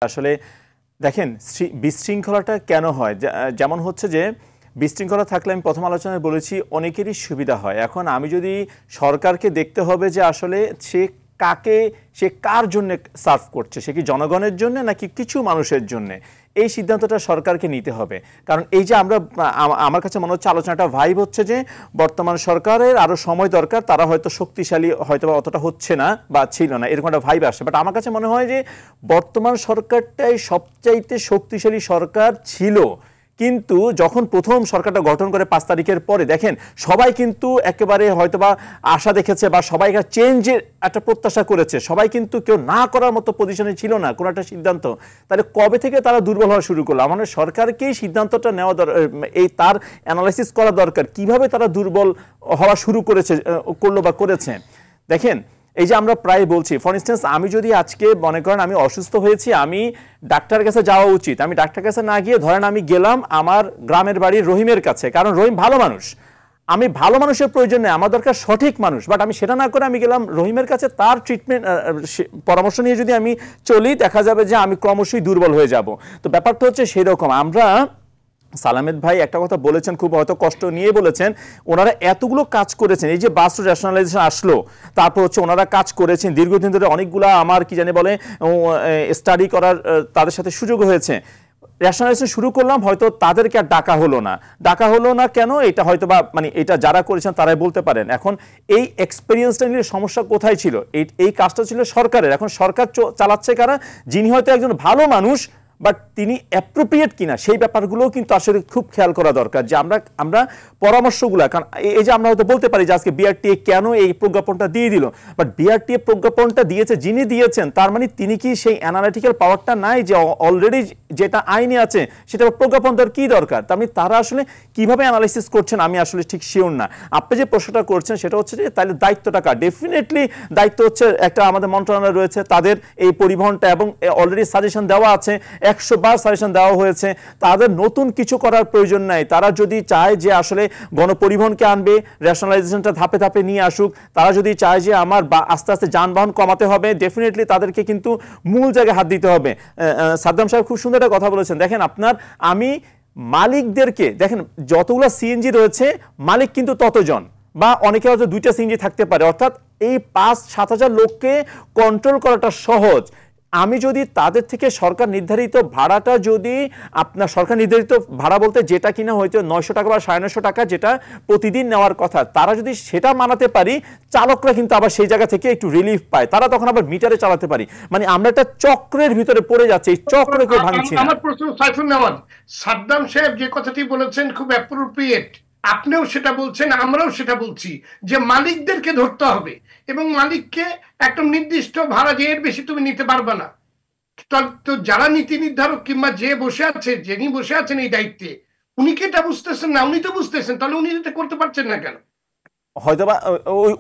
আসলে দেখেন বিশৃঙ্খলাটা কেন হয়, যেমন হচ্ছে যে বিশৃঙ্খলা থাকলে আমি প্রথম আলোচনায় বলেছি অনেকেরই সুবিধা হয়। এখন আমি যদি সরকারকে দেখতে হবে যে আসলে সে কার জন্য সার্ভ করছে, সে কি জনগণের জন্য নাকি কিছু মানুষের জন্য, এই সিদ্ধান্তটা সরকারকে নিতে হবে। কারণ এই যে আমার কাছে মনে হচ্ছে আলোচনাটা ভাইব হচ্ছে যে বর্তমান সরকারের আরো সময় দরকার, তারা হয়তো শক্তিশালী হয়তো অতটা হচ্ছে না বা ছিল না, এরকম একটা ভাইব আসছে। বাট আমার কাছে মনে হয় যে বর্তমান সরকারটাই সবচাইতে শক্তিশালী সরকার ছিল। কিন্তু যখন প্রথম সরকারটা গঠন করে 5 তারিখের পরে দেখেন সবাই কিন্তু একেবারে হয়তোবা আশা দেখেছে বা সবাই একটা চেঞ্জের একটা প্রত্যাশা করেছে, সবাই কিন্তু কেউ না করার মতো পজিশনে ছিল না কোনো একটা সিদ্ধান্ত। তাহলে কবে থেকে তারা দুর্বল হওয়া শুরু করলো? আমাদের সরকারকেই সিদ্ধান্তটা নেওয়া এই তার অ্যানালাইসিস করা দরকার কিভাবে তারা দুর্বল হওয়া শুরু করলো বা করেছে। দেখেন এই যে আমরা প্রায় বলছি, ফর ইনস্টেন্স আমি যদি আজকে মনে করেন আমি অসুস্থ হয়েছি, আমি ডাক্তারের কাছে যাওয়া উচিত, আমি ডাক্তারের কাছে না গিয়ে ধরেন আমি গেলাম আমার গ্রামের বাড়ির রহিমের কাছে, কারণ রহিম ভালো মানুষ, আমি ভালো মানুষের প্রয়োজন নেই, আমার দরকার সঠিক মানুষ। বাট আমি সেটা না করে আমি গেলাম রহিমের কাছে, তার ট্রিটমেন্ট পরামর্শ নিয়ে যদি আমি চলি দেখা যাবে যে আমি ক্রমশই দুর্বল হয়ে যাব। তো ব্যাপারটা হচ্ছে সেরকম। আমরা সালামেত ভাই একটা কথা বলেছেন, খুব হয়তো কষ্ট নিয়ে বলেছেন, ওনারা এতগুলো কাজ করেছেন, এই যে বাস রেশনালাইজেশন আসলো, তারপর হচ্ছে ওনারা কাজ করেছেন দীর্ঘদিন ধরে, অনেকগুলা আমার কি জানি বলে স্টাডি করার তাদের সাথে সুযোগ হয়েছে। রেশনালাইজেশন শুরু করলাম, হয়তো তাদেরকে আর ডাকা হলো না কেন, এটা হয়তো বা মানে এটা যারা করেছেন তারাই বলতে পারেন। এখন এই এক্সপেরিয়েন্সটা নিয়ে সমস্যা কোথায় ছিল? এই কাজটা ছিল সরকারের। এখন সরকার চালাচ্ছে কারা? যিনি হয়তো একজন ভালো মানুষ বাট তিনি অ্যাপ্রোপ্রিয়েট কিনা সেই ব্যাপারগুলোও কিন্তু আসলে খুব খেয়াল করা দরকার, যে আমরা পরামর্শগুলো, কারণ এই যে আমরা হয়তো বলতে পারি যে আজকে বিআরটিএ কেন এই প্রজ্ঞাপনটা দিয়ে দিল, বাট বিআরটিএ প্রজ্ঞাপনটা দিয়েছে যিনি দিয়েছেন, তার মানে তিনি কি সেই অ্যানালিটিক্যাল পাওয়ারটা নাই যে অলরেডি যেটা আইনে আছে সেটা প্রজ্ঞাপন দেওয়ার কি দরকার? তার মানে তারা আসলে কিভাবে অ্যানালাইসিস করছেন আমি আসলে ঠিক শিওর না। আপনি যে প্রশ্নটা করছেন সেটা হচ্ছে যে তাহলে দায়িত্বটা কার? ডেফিনেটলি দায়িত্ব হচ্ছে একটা আমাদের মন্ত্রণালয় রয়েছে, তাদের এই পরিবহনটা, এবং অলরেডি সাজেশন দেওয়া আছে, 100 বার সাজেশন দেওয়া হয়েছে, তাদের নতুন কিছু করার প্রয়োজন নাই। তারা যদি চায় যে আসলে গণপরিবহনকে আনবে, রেশনালাইজেশনটা ধাপে ধাপে নিয়ে আসুক, তারা যদি চায় যে আমার আস্তে আস্তে যানবাহন কমাতে হবে, ডেফিনেটলি তাদেরকে কিন্তু মূল জায়গায় হাত দিতে হবে। সাদ্দাম সাহেব খুব সুন্দর একটা কথা বলেছেন। দেখেন আমি মালিকদেরকে দেখেন, যতগুলো সিএনজি রয়েছে মালিক কিন্তু ততজন, বা অনেকে হয়তো 2টা সিএনজি থাকতে পারে, অর্থাৎ এই 5-7 হাজার লোককে কন্ট্রোল করাটা সহজ। আমি যদি তাদের থেকে সরকার নির্ধারিত ভাড়াটা, যদি আপনার সরকার নির্ধারিত ভাড়া বলতে যেটা কিনা হয়তো 900 টাকা বা 950 টাকা যেটা প্রতিদিন নেওয়ার কথা, তারা যদি সেটা মানাতে পারি, চালকরা কিন্তু আবার সেই জায়গা থেকে একটু রিলিফ পায়, তারা তখন আবার মিটারে চালাতে পারি। মানে আমরা একটা চক্রের ভিতরে পড়ে যাচ্ছি, এই চক্রে কেউ ভাঙছি না। আমার প্রশ্ন সাইফুল নেওয়াজ, সাদ্দাম সাহেব যে কথাটি বলেছেন খুব অ্যাপ্রোপ্রিয়েট, আপনিও সেটা বলছেন, আমরাও সেটা বলছি যে মালিকদেরকে ধরতে হবে এবং মালিককে একটা নির্দিষ্ট ভাড়া যে এর বেশি তুমি নিতে পারবে না। তো যারা নীতি নির্ধারক কিংবা যিনি বসে আছেন এই দায়িত্বে, উনি কি এটা বুঝতেছেন না? উনি তো বুঝতেছেন, তাহলে উনি এটা করতে পারছেন না কেন? হয়তোবা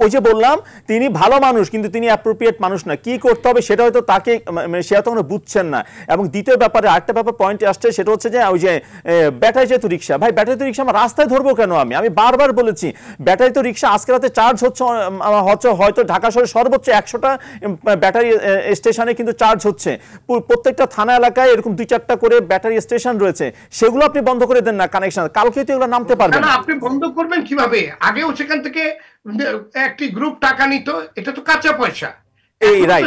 ওই যে বললাম, তিনি ভালো মানুষ কিন্তু তিনি অ্যাপ্রোপ্রিয়েট মানুষ না, কি করতে হবে সেটা হয়তো তাকে সে তখন বুঝছেন না। এবং দ্বিতীয় ব্যাপারে আরেকটা ব্যাপার পয়েন্টে আসছে, সেটা হচ্ছে যে ওই যে ব্যাটারিচালিত রিক্সা। ভাই ব্যাটারিচালিত রিক্সা আমার রাস্তায় ধরবো কেন? আমি বারবার বলেছি ব্যাটারিচালিত রিক্সা আজকে রাতে চার্জ হচ্ছে হয়তো ঢাকা শহরে সর্বোচ্চ 100টা ব্যাটারি স্টেশনে কিন্তু চার্জ হচ্ছে। প্রত্যেকটা থানা এলাকায় এরকম 2-4টা করে ব্যাটারি স্টেশন রয়েছে, সেগুলো আপনি বন্ধ করে দেন না কানেকশন, কালকে তো এগুলো নামতে পারবেন না। আপনি বন্ধ করবেন কিভাবে? আগেও সেখান থেকে একটি গ্রুপ টাকা নিত, এটা তো কাঁচা পয়সা। এই রাইট,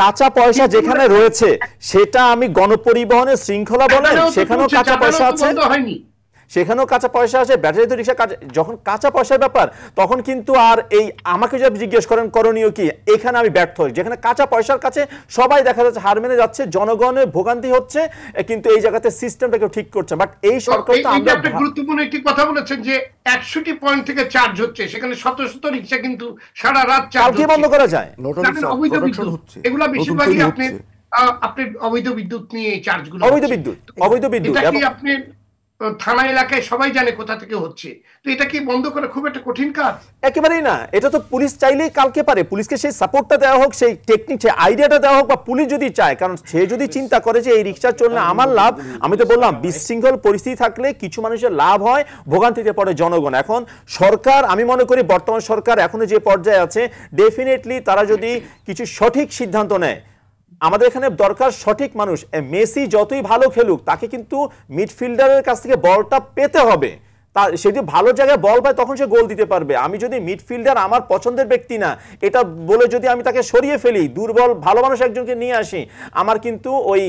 কাঁচা পয়সা যেখানে রয়েছে সেটা আমি গণপরিবহনের শৃঙ্খলা বলেন, সেখানেও কাঁচা পয়সা আছে, সেখানেও কাঁচা পয়সা আছে। ব্যাটারি তো রিক্সা যখন কাঁচা পয়সার ব্যাপার, তখন কিন্তু আর এই আমাকে যদি জিজ্ঞেস করেন করণীয় কি, এখানে আমি ব্যর্থ হই। যেখানে কাঁচা পয়সার কাছে সবাই দেখা যাচ্ছে হার মেনে যাচ্ছে, জনগণের ভোগান্তি হচ্ছে, কিন্তু এই জায়গাতে সিস্টেমটাকে ঠিক করছে। বাট এই সরকার তো আমরা গুরুত্বপূর্ণ একটি কথা বলেছেন যে 100টি পয়েন্ট থেকে চার্জ হচ্ছে, সেখানে শত শত রিক্সা কিন্তু সারা রাত চার্জ বন্ধ করা যায়। এগুলা বেশিরভাগই আপনি অবৈধ বিদ্যুৎ নিয়ে এই চার্জগুলো, অবৈধ বিদ্যুৎ আপনি থানা এলাকায় সবাই জানে কোথা থেকে হচ্ছে। তো এটা কি বন্ধ করা খুব একটা কঠিন কাজ? একেবারেই না। এটা তো পুলিশ চাইলেই কালকে পারে, পুলিশকে সেই সাপোর্টটা দেওয়া হোক, সেই টেকনিক, সেই আইডিয়াটা দেওয়া হোক, বা পুলিশ যদি চায়, কারণ সে যদি চিন্তা করে যে এই রিক্সা চললে আমার লাভ, আমি তো বললাম বিশৃঙ্খল পরিস্থিতি থাকলে কিছু মানুষের লাভ হয়, ভোগান্তিতে পড়ে জনগণ। এখন সরকার, আমি মনে করি বর্তমান সরকার এখনো যে পর্যায়ে আছে, ডেফিনেটলি তারা যদি কিছু সঠিক সিদ্ধান্ত নেয়, আমাদের এখানে দরকার সঠিক মানুষ। মেসি যতই ভালো খেলুক তাকে কিন্তু মিডফিল্ডারের কাছ থেকে বলটা পেতে হবে, তার সে যদি ভালো জায়গায় বল পায় তখন সে গোল দিতে পারবে। আমি যদি মিডফিল্ডার আমার পছন্দের ব্যক্তি না এটা বলে যদি আমি তাকে সরিয়ে ফেলি, দুর্বল ভালো মানুষ একজনকে নিয়ে আসি, আমার কিন্তু ওই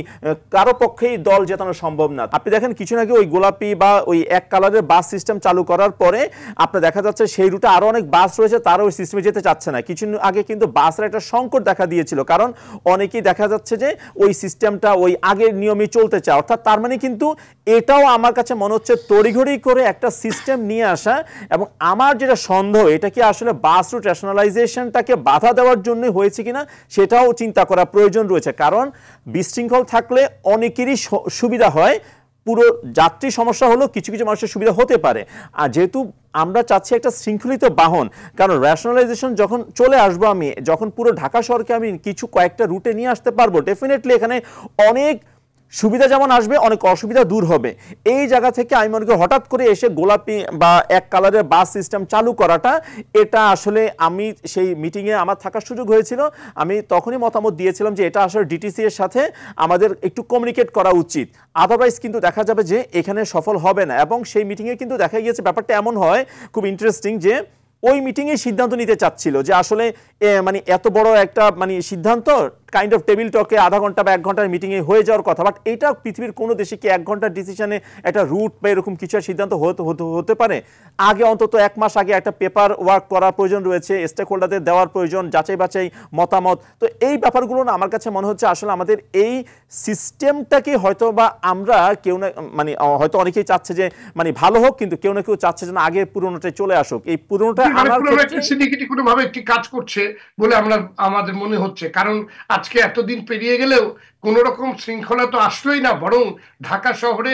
কারো পক্ষেই দল জেতানো সম্ভব না। আপনি দেখেন কিছুদিন আগে ওই গোলাপি বা ওই এক কালারের বাস সিস্টেম চালু করার পরে আপনার দেখা যাচ্ছে সেই রুটে আরো অনেক বাস রয়েছে, তারা ওই সিস্টেমে যেতে চাচ্ছে না। কিছুদিন আগে কিন্তু বাসের একটা সংকট দেখা দিয়েছিল, কারণ অনেকেই দেখা যাচ্ছে যে ওই সিস্টেমটা ওই আগের নিয়মে চলতে চায়। অর্থাৎ তার মানে কিন্তু এটাও আমার কাছে মনে হচ্ছে তড়িঘড়ি করে একটা সিস্টেম নিয়ে আসা। এবং আমার যেটা সন্দেহ, এটা কি আসলে বাস রুট রেশনালাইজেশনটাকে বাধা দেওয়ার জন্য হয়েছে কিনা সেটাও চিন্তা করা প্রয়োজন রয়েছে। কারণ বিশৃঙ্খল থাকলে অনেকেরই সুবিধা হয়, পুরো যাত্রী সমস্যা হলো কিছু কিছু মানুষের সুবিধা হতে পারে। আর যেহেতু আমরা চাচ্ছি একটা শৃঙ্খলিত বাহন, কারণ রেশনালাইজেশন যখন চলে আসবো, আমি যখন পুরো ঢাকা শহরকে আমি কয়েকটা রুটে নিয়ে আসতে পারবো, ডেফিনেটলি এখানে অনেক সুবিধা যেমন আসবে, অনেক অসুবিধা দূর হবে। এই জায়গা থেকে আমি মনে করি হঠাৎ করে এসে গোলাপি বা এক কালারের বাস সিস্টেম চালু করাটা, এটা আসলে আমি সেই মিটিংয়ে আমার থাকার সুযোগ হয়েছিল, আমি তখনই মতামত দিয়েছিলাম যে এটা আসলে ডিটিসি এর সাথে আমাদের একটু কমিউনিকেট করা উচিত, আদারওয়াইজ কিন্তু দেখা যাবে যে এখানে সফল হবে না। এবং সেই মিটিংয়ে কিন্তু দেখা গিয়েছে ব্যাপারটা এমন হয়, খুব ইন্টারেস্টিং, যে ওই মিটিংয়ে সিদ্ধান্ত নিতে চাচ্ছিল যে আসলে মানে এত বড় একটা মানে সিদ্ধান্ত কাইন্ড অফ টেবিল টকে আধা ঘন্টা বা 1 ঘন্টার মিটিংয়ে হয়ে যাওয়ার কথা, বাট এটা পৃথিবীর কোনো দেশে কি 1 ঘন্টার ডিসিশনে একটা রুট বা এরকম কিছু সিদ্ধান্ত হতে পারে? আগে অন্তত 1 মাস আগে একটা পেপার ওয়ার্ক করার প্রয়োজন রয়েছে, স্টেক হোল্ডারদের দেওয়ার প্রয়োজন, যাচাই বাছাই মতামত। তো এই ব্যাপারগুলো না আমার কাছে মনে হচ্ছে আসলে আমাদের এই সিস্টেমটাকে হয়তো বা আমরা কেউ না মানে হয়তো অনেকেই চাচ্ছে যে মানে ভালো হোক, কিন্তু কেউ না কেউ চাচ্ছে যে আগে পুরোনোটাই চলে আসুক। এই পুরোনোটা আনার ক্ষেত্রে সিন্ডিকেট কোনোভাবে একটি কাজ করছে বলে আমাদের মনে হচ্ছে। কারণ আজকে এতদিন পেরিয়ে গেলেও কোন রকম শৃঙ্খলা তো আসলোই না, বরং ঢাকা শহরে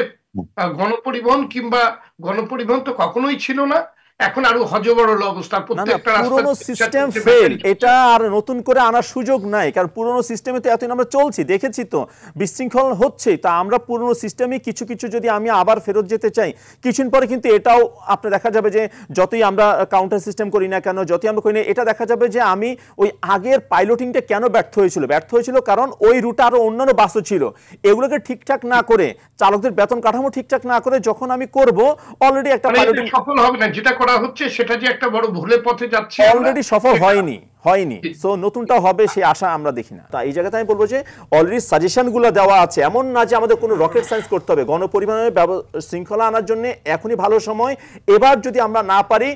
গণপরিবহন তো কখনোই ছিল না, এখন আরো হযবরল অবস্থা। প্রত্যেকটা পুরনো সিস্টেম ফেল, এটা আর নতুন করে আনার সুযোগ নাই, কারণ পুরনো সিস্টেমে তো এতদিন আমরা চলছি, দেখেছি তো বিশৃঙ্খল হচ্ছে। তা আমরা পুরনো সিস্টেমে কিছু কিছু যদি আমি আবার ফেরত যেতে চাই, কিছুদিন পরে কিন্তু এটাও আপনার দেখা যাবে যে যতই আমরা কাউন্টার সিস্টেম করি না কেন, যতই আমরা করি না, এটা দেখা যাবে যে আমি ওই আগের পাইলটিংটা কেন ব্যর্থ হয়েছিল কারণ ওই রুটে আরো অন্যান্য বাসও ছিল, এগুলোকে ঠিকঠাক না করে, চালকদের বেতন কাঠামো ঠিকঠাক না করে যখন আমি করব, অলরেডি একটা পাইলটিং সফল হবে না। যেটা করা হচ্ছে সেটা যে একটা বড় ভুলের পথে যাচ্ছে, অলরেডি সফল হয়নি। সো নতুনটা হবে সেই আশা আমরা দেখি না। তাই এই জায়গাতে আমি বলবো যে অলরেডি সাজেশনগুলো দেওয়া আছে, এমন না যে আমাদের কোনো রকেট সায়েন্স করতে হবে। গণপরিবহনের শৃঙ্খলা আনার জন্য এখনই ভালো সময়। এবার যদি আমরা না পারি,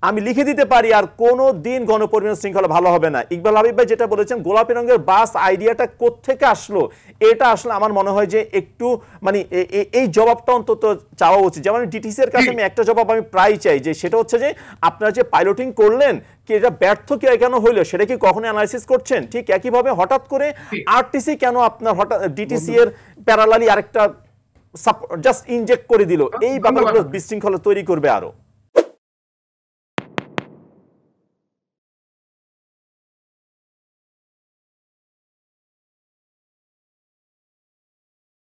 আমি লিখে দিতে পারি আর কোনো দিন গণপরিবহন শৃঙ্খলা ভালো হবে না। ইকবাল হাবিব ভাই যেটা বলেছেন গোলাপি রঙের বাস আইডিয়াটা কোত্থেকে আসলো, এটা আসলে আমার মনে হয় যে একটু মানে এই জবাবটা অন্তত চাওয়া উচিত। যেমন ডিটিসি এর কাছে আমি একটা জবাব আমি প্রায় চাই, যে সেটা হচ্ছে যে আপনারা যে পাইলটিং করলেন কি এটা ব্যর্থ কেন হইলো, সেটা কি কখনো অ্যানালাইসিস করছেন? ঠিক একইভাবে হঠাৎ করে আরটিসি কেন আপনার হঠাৎ ডিটিসি এর প্যারালালি আরেকটা জাস্ট ইনজেক্ট করে দিল, এই ব্যাপারগুলো বিশৃঙ্খলা তৈরি করবে আরো।